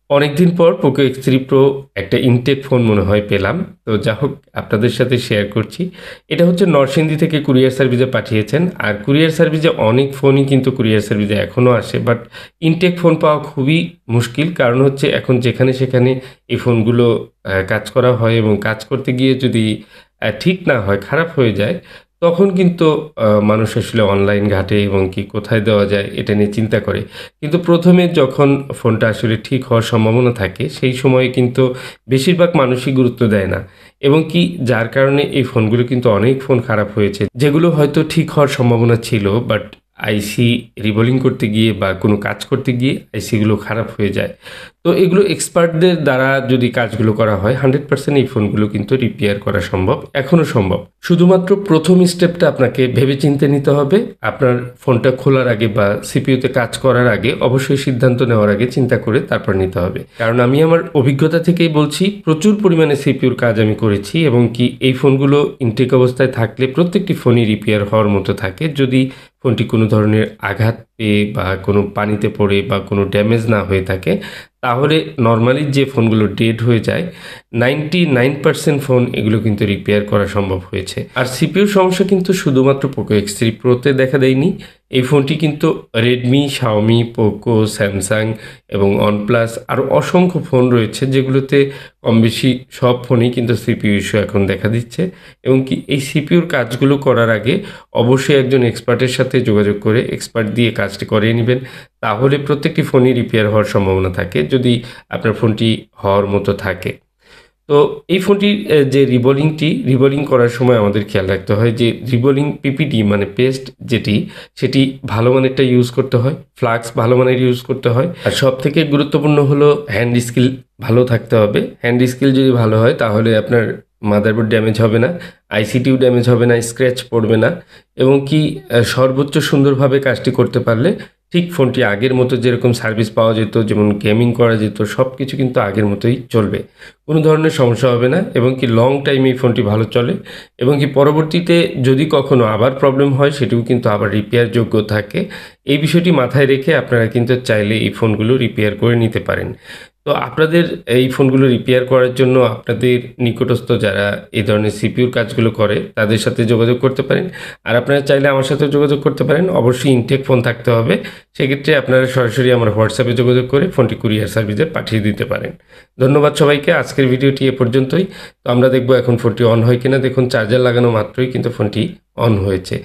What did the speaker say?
অনেকদিন পর Poco X3 Pro একটা ইনটেক ফোন মনে হয় পেলাম। তো যা হোক আপনাদের সাথে শেয়ার করছি। এটা হচ্ছে নরসিংদী থেকে কুরিয়ার সার্ভিসে পাঠিয়েছেন। আর কুরিয়ার সার্ভিসে অনেক ফোনই কিন্তু কুরিয়ার সার্ভিসে এখনও আসে। বাট ইনটেক ফোন পাওয়া খুবই মুশকিল। কারণ হচ্ছে এখন যেখানে সেখানে এই ফোনগুলো কাজ করা হয় এবং কাজ করতে গিয়ে যদি ঠিক না হয়, খারাপ হয়ে যায়, তখন কিন্তু মানুষ আসলে অনলাইন ঘাটে এবং কি কোথায় দেওয়া যায় এটা নিয়ে চিন্তা করে। কিন্তু প্রথমে যখন ফোনটা আসলে ঠিক হওয়ার সম্ভাবনা থাকে সেই সময়ে কিন্তু বেশিরভাগ মানুষই গুরুত্ব দেয় না এবং কি যার কারণে এই ফোনগুলো কিন্তু অনেক ফোন খারাপ হয়েছে যেগুলো হয়তো ঠিক হওয়ার সম্ভাবনা ছিল, বাট আইসি রিবোলিং করতে গিয়ে বা কোনো কাজ করতে গিয়ে আইসিগুলো খারাপ হয়ে যায়। তো এগুলো এক্সপার্টদের দ্বারা যদি কাজগুলো করা হয় 100% এই ফোনগুলো কিন্তু রিপেয়ার করা সম্ভব, এখনও সম্ভব। শুধুমাত্র প্রথম স্টেপটা আপনাকে ভেবেচিন্তে নিতে হবে। আপনার ফোনটা খোলার আগে বা সিপিইউতে কাজ করার আগে অবশ্যই সিদ্ধান্ত নেওয়ার আগে চিন্তা করে তারপর নিতে হবে। কারণ আমি আমার অভিজ্ঞতা থেকেই বলছি, প্রচুর পরিমাণে সিপিইউর কাজ আমি করেছি এবং কি এই ফোনগুলো ইনটেক অবস্থায় থাকলে প্রত্যেকটি ফোনই রিপেয়ার হওয়ার মতো থাকে যদি ফোনটি কোনো ধরনের আঘাত পেয়ে বা কোনো পানিতে পড়ে বা কোনো ড্যামেজ না হয়ে থাকে। তাহলে নর্মালি যে ফোনগুলো ডেড হয়ে যায় 99% ফোন এগুলো কিন্তু রিপেয়ার করা সম্ভব হয়েছে। আর সিপিইউর সমস্যা কিন্তু শুধুমাত্র পোকো X3 Proতে দেখা দেয়নি। এই ফোনটি কিন্তু রেডমি, শাওমি, পোকো, স্যামসাং এবং ওয়ানপ্লাস আরও অসংখ্য ফোন রয়েছে যেগুলোতে কম বেশি সব ফোনেই কিন্তু সিপিইউ ইস্যু এখন দেখা দিচ্ছে এবং কি এই সিপিইউর কাজগুলো করার আগে অবশ্যই একজন এক্সপার্টের সাথে যোগাযোগ করে এক্সপার্ট দিয়ে কাজটি করিয়ে নেবেন। তাহলে প্রত্যেকটি ফোনই রিপেয়ার হওয়ার সম্ভাবনা থাকে যদি আপনার ফোনটি হওয়ার মতো থাকে। তো এই ফোনটির যে রিবোলিং করার সময় আমাদের খেয়াল রাখতে হয় যে রিবোলিং পিপিটি মানে পেস্ট যেটি, সেটি ভালো মানেরটা ইউজ করতে হয়, ফ্লাক্স ভালো মানের ইউজ করতে হয়। আর সব থেকে গুরুত্বপূর্ণ হলো হ্যান্ড স্কিল ভালো থাকতে হবে। হ্যান্ড স্কিল যদি ভালো হয় তাহলে আপনার মাদারবোর্ড ড্যামেজ হবে না, আইসিটিও ড্যামেজ হবে না, স্ক্র্যাচ পড়বে না এবং কি সর্বোচ্চ সুন্দরভাবে কাজটি করতে পারলে ঠিক ফোনটি আগের মতো যেরকম সার্ভিস পাওয়া যেত, যেমন গেমিং করা যেত, সব কিছু কিন্তু আগের মতোই চলবে, কোনো ধরনের সমস্যা হবে না এবং কি লং টাইম এই ফোনটি ভালো চলে এবং কি পরবর্তীতে যদি কখনো আবার প্রবলেম হয় সেটিও কিন্তু আবার রিপেয়ার যোগ্য থাকে। এই বিষয়টি মাথায় রেখে আপনারা কিন্তু চাইলে এই ফোনগুলো রিপেয়ার করে নিতে পারেন। তো আপনাদের এই ফোনগুলো রিপেয়ার করার জন্য আপনাদের নিকটস্থ যারা এই ধরনের সিপিইউর কাজগুলো করে তাদের সাথে যোগাযোগ করতে পারেন। আর আপনারা চাইলে আমার সাথেও যোগাযোগ করতে পারেন। অবশ্যই ইনটেক ফোন থাকতে হবে। সেক্ষেত্রে আপনারা সরাসরি আমার হোয়াটসঅ্যাপে যোগাযোগ করে ফোনটি কুরিয়ার সার্ভিসে পাঠিয়ে দিতে পারেন। ধন্যবাদ সবাইকে। আজকের ভিডিওটি এ পর্যন্তই। তো আমরা দেখব এখন ফোনটি অন হয় কিনা। দেখুন চার্জার লাগানো মাত্রই কিন্তু ফোনটি অন হয়েছে।